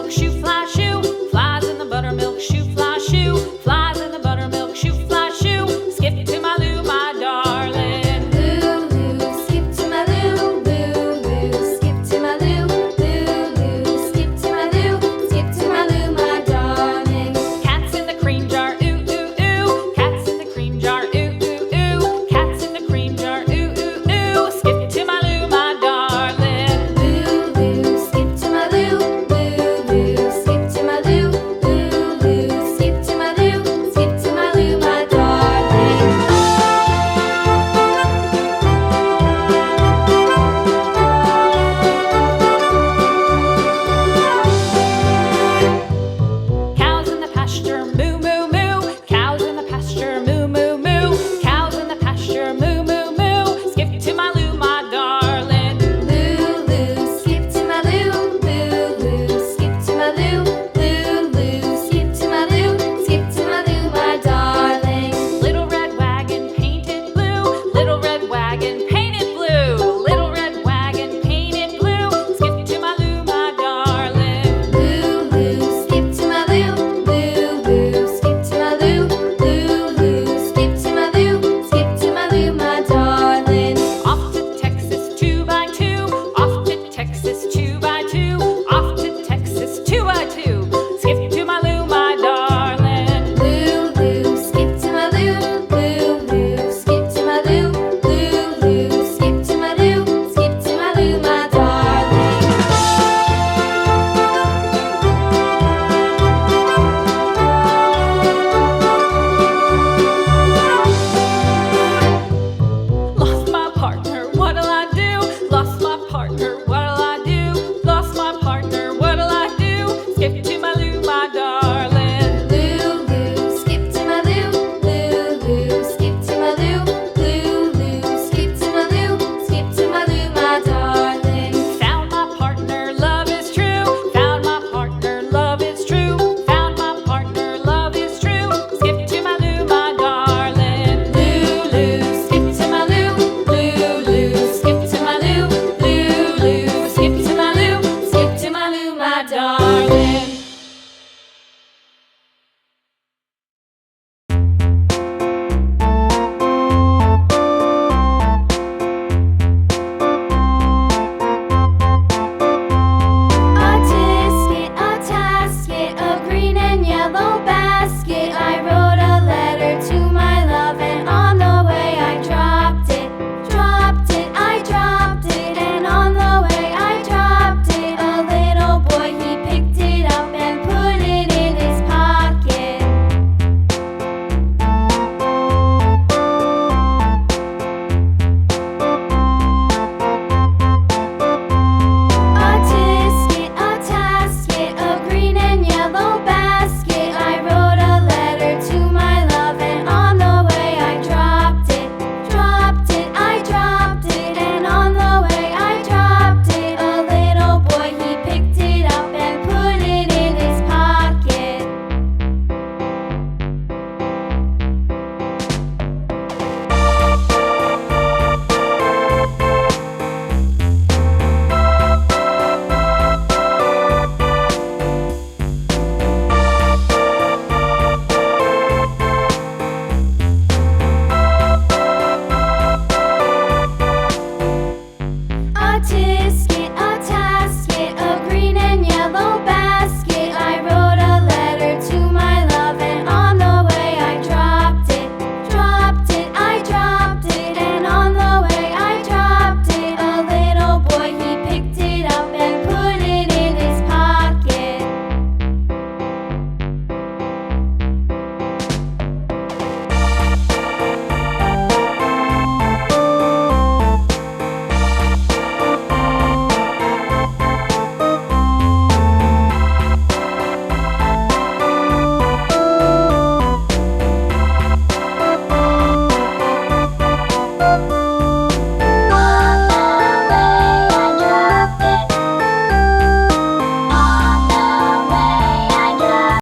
buttermilk shoe, fly shoe. Flies in the buttermilk shoe, fly shoe. Flies in the buttermilk shoe, fly shoe. Skip to my Lou, my darling. Lou, skip to my Lou, Lou, skip to my Lou, Lou, skip to my Lou, skip to my Lou, my darling. Cats in the cream jar, ooh, ooh, ooh. Cats in the cream jar, ooh, ooh, ooh. Cats in the cream jar, ooh, ooh, ooh. Skip to my Lou, my darling. Lou, skip to my Lou, Lou, skip to my Lou, Lou, skip to my Lou, skip to my Lou, my darling. Cows in the pasture, moo, moo, moo. Cows in the pasture, moo, moo, moo. Cows in the pasture, moo, moo, moo. Skip to my Lou, my darling. Lou, skip to my Lou, Lou, skip to my Lou, Lou, skip to my Lou, skip to my Lou, my darling. Little red wagon painted blue. Little red wagon painted blue. Little red wagon painted blue. Skip to my Lou, my darling. Lou, skip to my Lou, Lou, skip to my Lou, Lou, skip to my Lou, skip to my Lou, my darling. Off to Texas 2x2. Off to Texas 2x2. Off to Texas 2x2. Skip to my Lou, my darling. Lou, skip to my Lou, Lou, skip to my Lou, Lou, skip to my Lou, skip to my Lou, my darling. Lost my partner, what'll I do? Lost my partner, what'll I do? Lost my partner, what'll I do? Skip to my Lou, my darling. Lou, skip to my Lou, Lou, skip to my Lou, Lou, skip to my Lou, skip to my Lou, my darling. Found my partner, love is true. Found my partner, love is true. Found my partner, love is true. Skip to my Lou, my darling. Lou, skip to my Lou, Lou, skip to my Lou, Lou, skip to my Lou, skip to my Lou, my darling.